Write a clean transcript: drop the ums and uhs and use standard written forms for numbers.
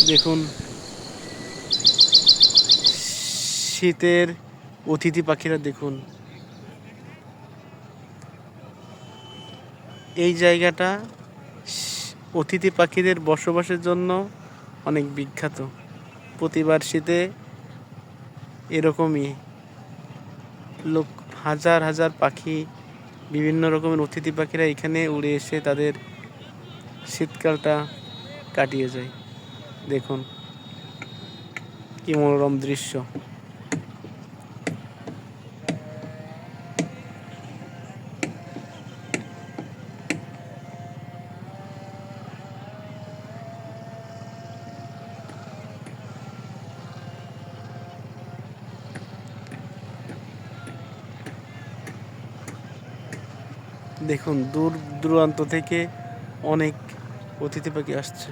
দেখুন শীতের অতিথি পাখিরা, দেখুন এই জায়গাটা অতিথি পাখিদের বসবাসের জন্য অনেক বিখ্যাত। প্রতিবার শীতে এরকমই লোক, হাজার হাজার পাখি, বিভিন্ন রকমের অতিথি পাখিরা এখানে উড়ে এসে তাদের শীতকালটা কাটিয়ে যায়। দেখুন কি মনোরম দৃশ্য। দেখুন দূর দূরান্ত থেকে অনেক অতিথি পাখি আসছে।